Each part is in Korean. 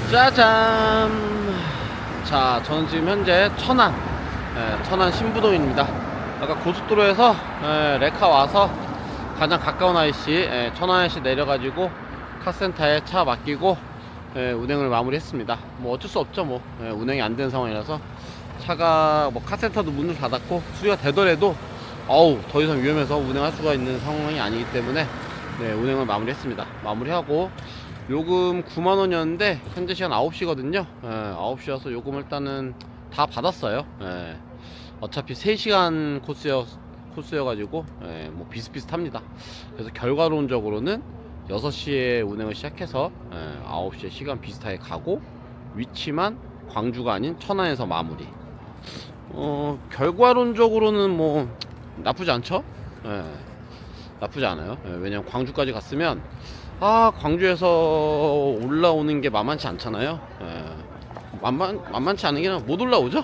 짜잔. 자, 저는 지금 현재 천안, 천안 신부동입니다. 아까 고속도로에서 레카 와서 가장 가까운 IC, 천안 IC 내려가지고 카센터에 차 맡기고 운행을 마무리했습니다. 뭐 어쩔 수 없죠. 뭐 운행이 안 된 상황이라서 차가 뭐 카센터도 문을 닫았고 수리가 되더라도 더 이상 위험해서 운행할 수가 있는 상황이 아니기 때문에 운행을 마무리했습니다. 마무리하고 요금 9만원이었는데 현재 시간 9시거든요 9시여서 요금 일단은 다 받았어요. 어차피 3시간 코스여가지고 뭐 비슷비슷합니다. 그래서 결과론적으로는 6시에 운행을 시작해서 9시에 시간 비슷하게 가고 위치만 광주가 아닌 천안에서 마무리. 결과론적으로는 뭐 나쁘지 않죠. 나쁘지 않아요. 왜냐면 광주까지 갔으면 광주에서 올라오는 게 만만치 않잖아요. 만만치 않은 게 아니라 못 올라오죠.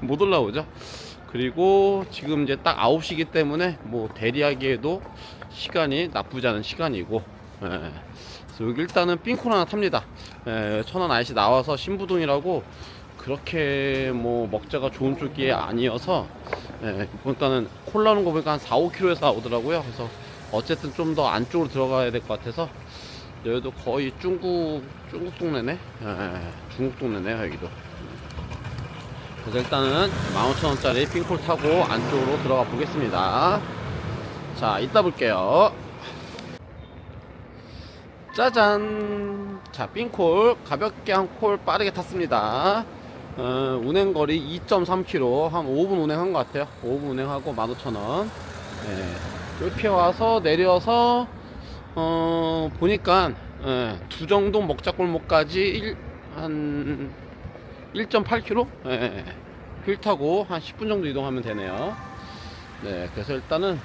못 올라오죠. 그리고 지금 이제 딱 9시기 때문에 뭐 대리하기에도 시간이 나쁘지 않은 시간이고, 그래서 여기 일단은 삥콜 하나 탑니다. 천안 IC 나와서 신부동이라고 그렇게 뭐 먹자가 좋은 쪽이 아니어서 일단은 콜 나오는 거 보니까 한 4-5km에서 나오더라고요. 그래서 어쨌든 좀 더 안쪽으로 들어가야 될 것 같아서 여기도 거의 중국 동네네. 중국 동네네요 여기도. 그래서 일단은 15,000원짜리 핑콜 타고 안쪽으로 들어가 보겠습니다. 자, 이따 볼게요. 짜잔. 자, 핑콜 가볍게 한 콜 빠르게 탔습니다. 운행거리 2.3km, 한 5분 운행한 것 같아요. 5분 운행하고 15,000원. 이렇게 와서 내려서 보니까 두정동 먹자골목까지 한 1.8km 휠 타고 한 10분 정도 이동하면 되네요. 그래서 일단은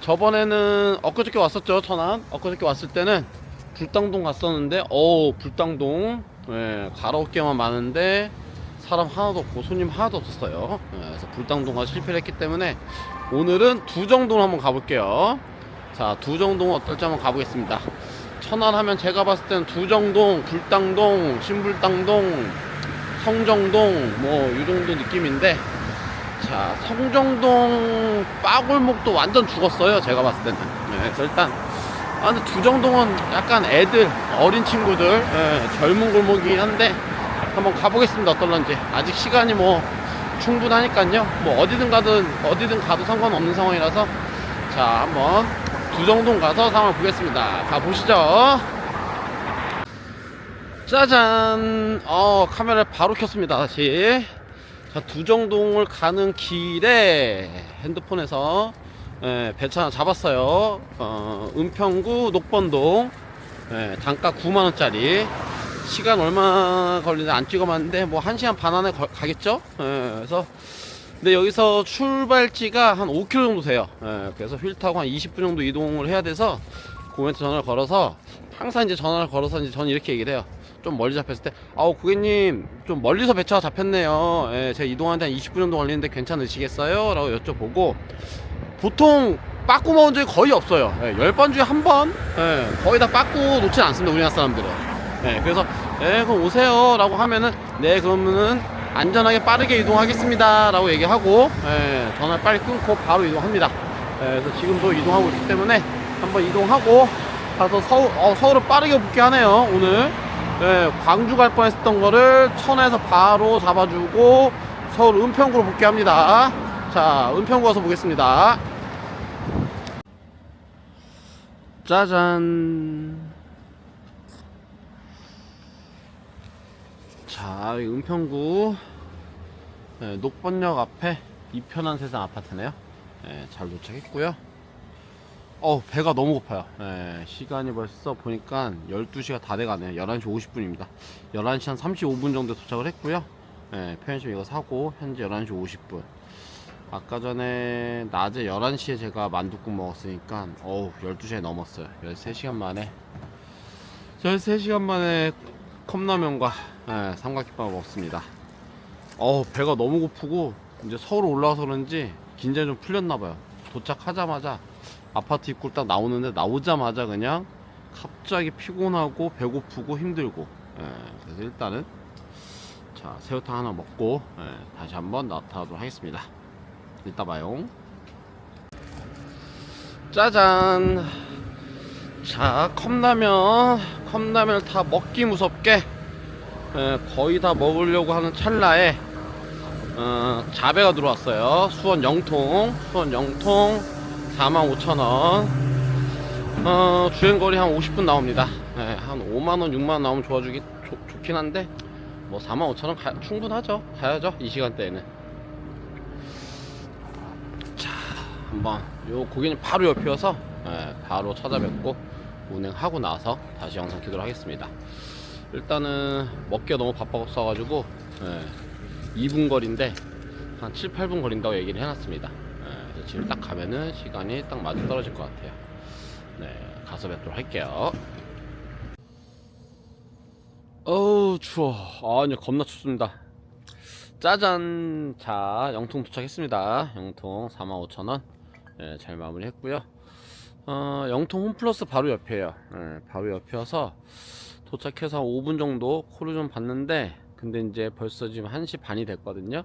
저번에는 엊그저께 왔었죠. 천안 엊그저께 왔을 때는 불당동 갔었는데 불당동 가로어깨만 많은데 사람 하나도 없고 손님 하나도 없었어요. 그래서 불당동 가서 실패를 했기 때문에 오늘은 두정동 한번 가볼게요. 자, 두정동 어떨지 한번 가보겠습니다. 천안 하면 제가 봤을 때는 두정동, 불당동, 신불당동, 성정동 뭐 이정도 느낌인데, 자, 성정동 빠골목도 완전 죽었어요 제가 봤을 때는. 그래서 일단 근데 두정동은 약간 애들, 어린 친구들, 젊은 골목이긴 한데 한번 가보겠습니다. 어떨런지. 아직 시간이 뭐 충분하니까요. 뭐 어디든 가도 상관없는 상황이라서, 자, 한번 두정동 가서 상황을 보겠습니다. 가보시죠. 짜잔. 카메라를 바로 켰습니다. 다시. 자, 두정동을 가는 길에 핸드폰에서 배차 하나 잡았어요. 은평구 녹번동, 단가 9만원짜리. 시간 얼마 걸리는지 안 찍어봤는데 뭐 1시간 반 안에 가겠죠. 그래서 근데 여기서 출발지가 한 5km 정도 돼요. 그래서 휠 타고 한 20분 정도 이동을 해야 돼서 고객한테 전화를 걸어서, 항상 이제 전화를 걸어서 이제 저는 이렇게 얘기를 해요. 좀 멀리 잡혔을 때, 고객님 좀 멀리서 배차가 잡혔네요. 제가 이동하는데 한 20분 정도 걸리는데 괜찮으시겠어요? 라고 여쭤보고, 보통 빠꾸 먹은 적이 거의 없어요. 10번 중에 1번, 거의 다 빠꾸 놓진 않습니다 우리나라 사람들은. 그래서 그럼 오세요 라고 하면은, 그러면은 안전하게 빠르게 이동하겠습니다 라고 얘기하고 전화를 빨리 끊고 바로 이동합니다. 그래서 지금도 이동하고 있기 때문에 한번 이동하고 가서 서울을 빠르게 붙게 하네요 오늘. 광주 갈 뻔했었던 거를 천안에서 바로 잡아주고 서울 은평구로 붙게 합니다. 자, 은평구 가서 보겠습니다. 짜잔. 자, 은평구 녹번역 앞에 이편한 세상 아파트네요. 잘 도착했고요. 배가 너무 고파요. 시간이 벌써 보니까 12시가 다 돼가네요. 11시 50분입니다 11시 한 35분 정도 도착을 했고요. 편의점 이거 사고 현재 11시 50분. 아까 전에 낮에 11시에 제가 만둣국 먹었으니까 12시에 넘었어요. 13시간 만에 컵라면과 삼각김밥을 먹습니다. 배가 너무 고프고 이제 서울 올라와서 그런지 긴장이 좀 풀렸나봐요. 도착하자마자 아파트 입구를 딱 나오는데, 나오자마자 그냥 갑자기 피곤하고 배고프고 힘들고 그래서 일단은 자 새우탕 하나 먹고 다시 한번 나타나도록 하겠습니다. 이따 봐요. 짜잔. 자 컵라면을 다 먹기 무섭게 거의 다 먹으려고 하는 찰나에 자배가 들어왔어요. 수원 영통 45,000원. 주행거리 한 50분 나옵니다. 한 5만원 6만원 나오면 좋긴 한데 뭐 45,000원 충분하죠. 가야죠 이 시간대에는. 자 한번 요 고객님 바로 옆이어서 바로 찾아뵙고 운행하고 나서 다시 영상 켜도록 하겠습니다. 일단은 먹기가 너무 바빠서 2분 거리인데 한 7, 8분 걸린다고 얘기를 해놨습니다. 그래서 지금 딱 가면은 시간이 딱 맞아 떨어질 것 같아요. 가서 뵙도록 할게요. 어우 추워. 이제 겁나 춥습니다. 짜잔. 자 영통 도착했습니다. 영통 45,000원 잘 마무리했고요. 영통 홈플러스 바로 옆이에요. 바로 옆이어서 도착해서 5분 정도 콜을 좀 봤는데 근데 이제 벌써 지금 1시 반이 됐거든요.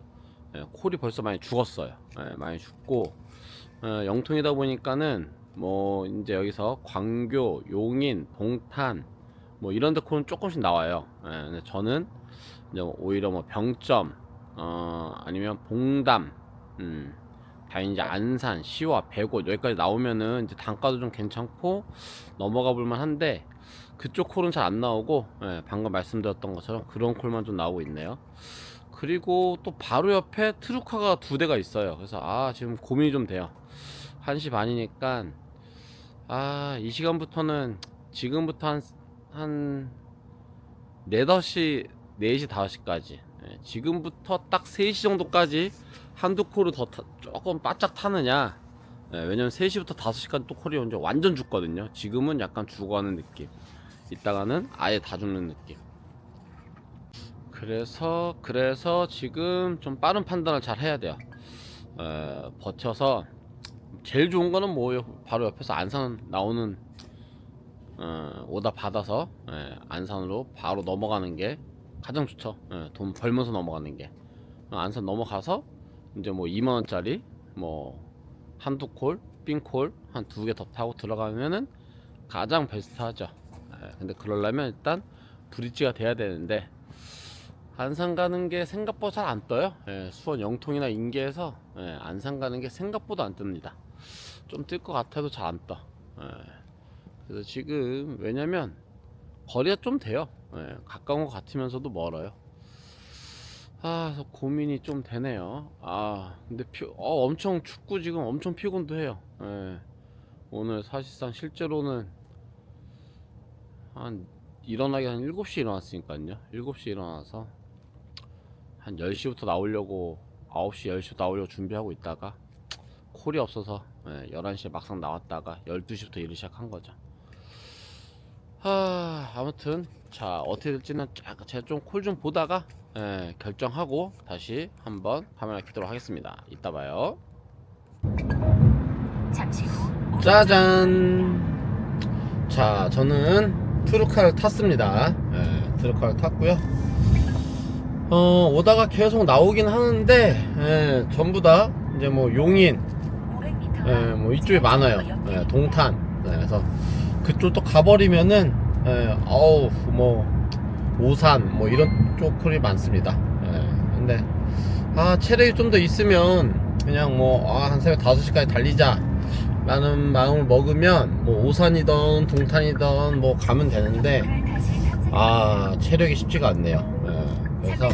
콜이 벌써 많이 죽었어요. 많이 죽고 영통이다 보니까는 뭐 이제 여기서 광교, 용인, 동탄 뭐 이런 데 콜은 조금씩 나와요. 근데 저는 이제 오히려 뭐 병점 아니면 봉담 다 이제 안산, 시와, 백옷 여기까지 나오면은 이제 단가도 좀 괜찮고 넘어가 볼만 한데 그쪽 콜은 잘 안 나오고 방금 말씀드렸던 것처럼 그런 콜만 좀 나오고 있네요. 그리고 또 바로 옆에 트루카가 2대가 있어요. 그래서 지금 고민이 좀 돼요. 1시 반이니까 이 시간부터는 지금부터 한 4시 5시까지 지금부터 딱 3시 정도까지 한두 콜을 더 조금 바짝 타느냐. 왜냐면 3시부터 5시까지 또 콜이 완전 죽거든요. 지금은 약간 죽어가는 느낌, 이따가는 아예 다 죽는 느낌. 그래서 지금 좀 빠른 판단을 잘 해야 돼요. 버텨서 제일 좋은 거는 뭐 바로 옆에서 안산 나오는 오다 받아서 안산으로 바로 넘어가는 게 가장 좋죠. 돈 벌면서 넘어가는 게. 안산 넘어가서 이제 뭐 2만원짜리 뭐 한두 콜, 삥콜 한 2개 더 타고 들어가면은 가장 베스트하죠. 근데 그러려면 일단 브릿지가 돼야 되는데 안산 가는 게 생각보다 잘 안 떠요. 수원 영통이나 인계에서 안산 가는 게 생각보다 안 뜹니다. 좀 뜰 것 같아도 잘 안 떠. 그래서 지금 왜냐면 거리가 좀 돼요. 가까운 것 같으면서도 멀어요. 그래서 고민이 좀 되네요. 근데 엄청 춥고 지금 엄청 피곤도 해요. 오늘 사실상 실제로는 일어나기 한 7시에 일어났으니까요. 7시에 일어나서 한 10시부터 나오려고 9시 10시부터 나오려고 준비하고 있다가 콜이 없어서 11시에 막상 나왔다가 12시부터 일을 시작한 거죠. 아무튼 자 어떻게 될지는 제가 좀 콜 좀 보다가 결정하고 다시 한번 카메라 켜도록 하겠습니다. 이따 봐요. 짜잔. 자 저는 트루카를 탔습니다. 트루카를 탔고요. 오다가 계속 나오긴 하는데 전부 다 이제 뭐 용인 뭐 이쪽에 많아요. 동탄. 그래서 그쪽 또 가버리면은 뭐 오산 뭐 이런 쪽 콜이 많습니다. 근데 체력이 좀 더 있으면 그냥 뭐 한 새벽 5시까지 달리자 라는 마음을 먹으면 뭐 오산이든 동탄이든 뭐 가면 되는데 체력이 쉽지가 않네요. 그래서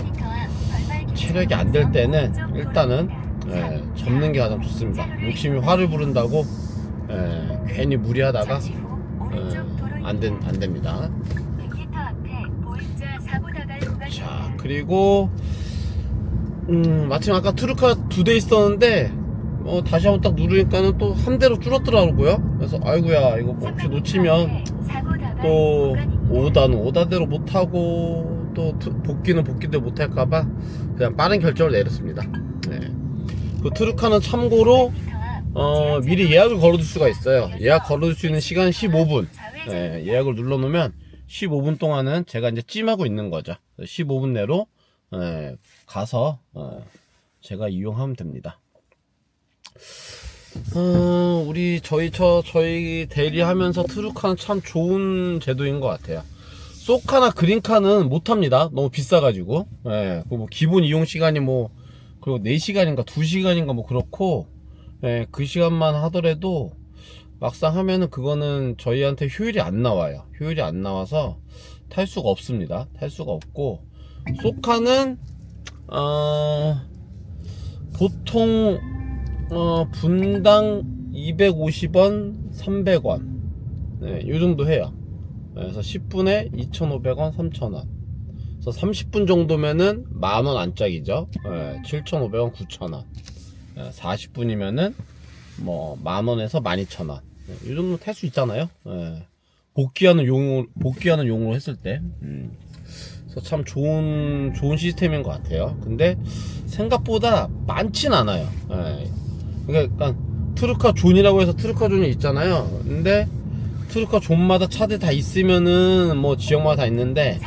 체력이 안 될 때는 일단은 접는 게 가장 좋습니다. 욕심이 화를 부른다고 괜히 무리하다가 안 됩니다. 자 그리고 마침 아까 트루카 2대 있었는데 다시 한번 딱 누르니까는 또 한 대로 줄었더라고요. 그래서 아이고야 이거 혹시 놓치면 또 5다대로 못하고 또 복귀는 복귀대로 못할까봐 그냥 빠른 결정을 내렸습니다. 그 트루카는 참고로 미리 예약을 걸어둘 수가 있어요. 예약 걸어둘 수 있는 시간 15분. 예약을 눌러놓으면 15분 동안은 제가 이제 찜하고 있는 거죠. 15분 내로 가서 제가 이용하면 됩니다. 저희 대리하면서 트루카는 참 좋은 제도인 것 같아요. 소카나 그린카는 못합니다. 너무 비싸가지고. 뭐 기본 이용 시간이 뭐, 그리고 4시간인가 2시간인가 뭐 그렇고, 그 시간만 하더라도 막상 하면은 그거는 저희한테 효율이 안 나와요. 효율이 안 나와서 탈 수가 없습니다. 탈 수가 없고, 소카는, 보통, 분당 250원, 300원. 요 정도 해요. 그래서 10분에 2,500원, 3,000원. 그래서 30분 정도면은 만원 안짝이죠. 7,500원, 9,000원. 40분이면은 뭐 만원에서 12,000원. 이 정도 탈 수 있잖아요. 복귀하는 용으로 했을 때. 그래서 참 좋은 시스템인 것 같아요. 근데 생각보다 많진 않아요. 그러니까 트루카 존이라고 해서 트루카 존이 있잖아요. 근데 트루카 존마다 차들 다 있으면은 뭐 지역마다 다 있는데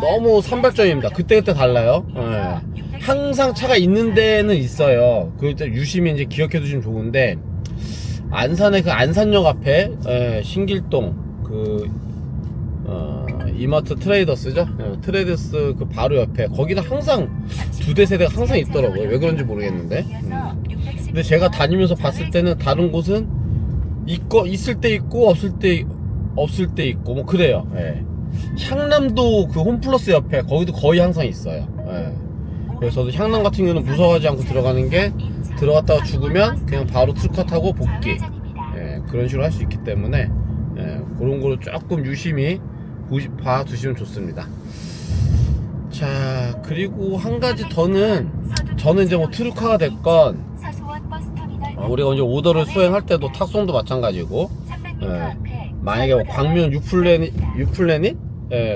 너무 산발적입니다. 그때그때 달라요. 항상 차가 있는 데는 있어요. 그걸 유심히 이제 기억해 두시면 좋은데, 안산의 그 안산역 앞에 신길동 이마트 트레이더스죠. 트레이더스 그 바로 옆에 거기는 항상 2대 세대가 항상 있더라고요. 왜 그런지 모르겠는데. 근데 제가 다니면서 봤을 때는 다른 곳은 있을 때 있고 없을 때 있고 뭐 그래요. 향남도 그 홈플러스 옆에 거기도 거의 항상 있어요. 그래서 저도 향남 같은 경우는 무서워하지 않고 들어가는 게, 들어갔다가 죽으면 그냥 바로 트루카 타고 복귀, 그런 식으로 할 수 있기 때문에 그런 거를 조금 유심히 봐두시면 좋습니다. 자, 그리고 한 가지 더는, 저는 이제 뭐 트루카가 됐건 우리가 이제 오더를 수행할 때도 탁송도 마찬가지고, 만약에 뭐 광명 유플래닛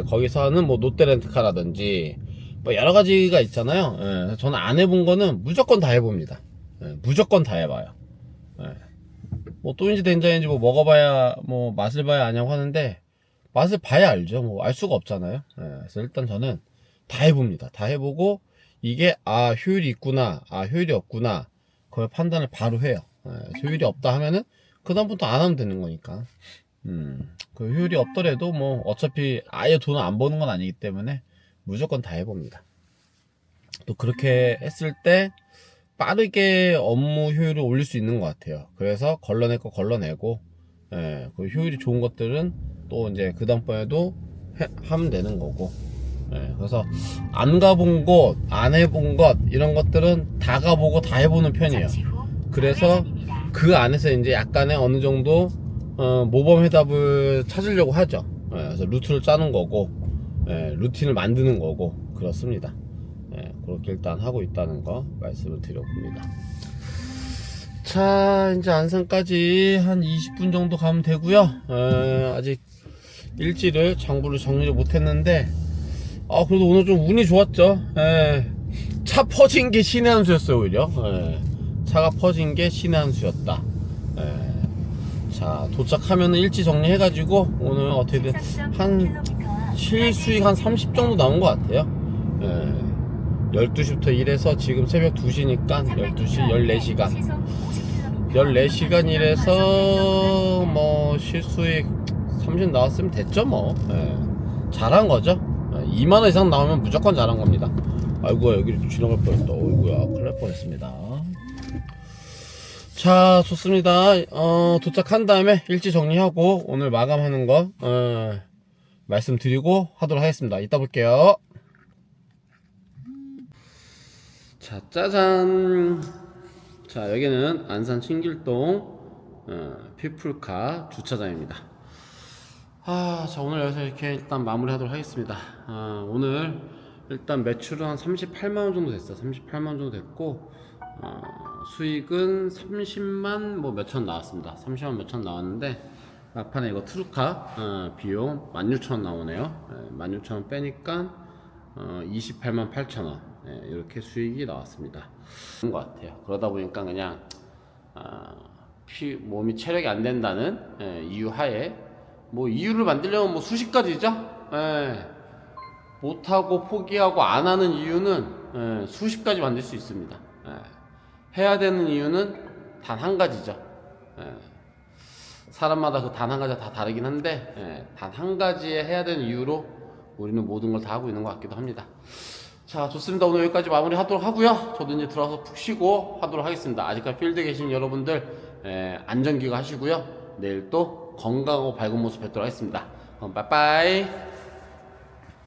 거기서 하는 뭐 롯데렌트카라든지 뭐 여러 가지가 있잖아요. 저는 안 해본 거는 무조건 다 해봅니다. 무조건 다 해봐요. 뭐 또인지 된장인지 뭐 먹어봐야 뭐 맛을 봐야 아냐고 하는데, 맛을 봐야 알죠. 뭐 알 수가 없잖아요. 그래서 일단 저는 다 해봅니다. 다 해보고 이게 효율이 있구나, 효율이 없구나, 그걸 판단을 바로 해요. 효율이 없다 하면은 그다음부터 안 하면 되는 거니까. 그 효율이 없더라도 뭐 어차피 아예 돈을 안 버는 건 아니기 때문에 무조건 다 해봅니다. 또 그렇게 했을 때 빠르게 업무 효율을 올릴 수 있는 것 같아요. 그래서 걸러낼 거 걸러내고, 그 효율이 좋은 것들은 또 이제 그 다음번에도 하면 되는 거고. 그래서 안 가본 곳, 안 해본 것, 이런 것들은 다 가보고 다 해보는 편이에요. 그래서 그 안에서 이제 약간의 어느 정도 모범 해답을 찾으려고 하죠. 그래서 루트를 짜는 거고, 루틴을 만드는 거고, 그렇습니다. 그렇게 일단 하고 있다는 거 말씀을 드려봅니다. 자, 이제 안산까지 한 20분 정도 가면 되고요. 아직 일지를 장부를 정리를 못했는데, 그래도 오늘 좀 운이 좋았죠. 차 퍼진 게 신의 한 수였어요. 오히려 차가 퍼진 게 신의 한 수였다. 자, 도착하면은 일지 정리해가지고 오늘 어떻게든 한 실수익 한 30 정도 나온 것 같아요. 12시부터 일해서 지금 새벽 2시니까 12시 14시간 14시간 일해서 뭐 실수익 30 나왔으면 됐죠 뭐. 잘한 거죠. 2만원 이상 나오면 무조건 잘한 겁니다. 아이고야, 여기를 지나갈 뻔했다. 어이구야, 큰일 날 뻔했습니다. 자, 좋습니다. 도착한 다음에 일지 정리하고 오늘 마감하는 거 말씀드리고 하도록 하겠습니다. 이따 볼게요. 자, 짜잔. 자, 여기는 안산 신길동 피플카 주차장입니다. 자, 오늘 여기서 이렇게 일단 마무리 하도록 하겠습니다. 오늘 일단 매출은 한 38만원 정도 됐어요. 38만원 정도 됐고, 수익은 30만 뭐 몇천 나왔습니다. 30만 몇천 나왔는데, 막판에 이거 트루카 비용 16,000원 나오네요. 16,000원 빼니까 28만 8천원, 이렇게 수익이 나왔습니다. 그런 것 같아요. 그러다 보니까 그냥 몸이 체력이 안 된다는 이유 하에, 뭐 이유를 만들려면 뭐 수십 가지죠. 예, 못하고 포기하고 안 하는 이유는 수십 가지 만들 수 있습니다. 해야 되는 이유는 단 한 가지죠. 예, 사람마다 그 단 한 가지가 다 다르긴 한데 단 한 가지에 해야 되는 이유로 우리는 모든 걸 다 하고 있는 것 같기도 합니다. 자, 좋습니다. 오늘 여기까지 마무리 하도록 하고요. 저도 이제 들어가서 푹 쉬고 하도록 하겠습니다. 아직까지 필드에 계신 여러분들 안전기가 하시고요. 내일 또 건강하고 밝은 모습 뵙도록 하겠습니다. 빠이빠이.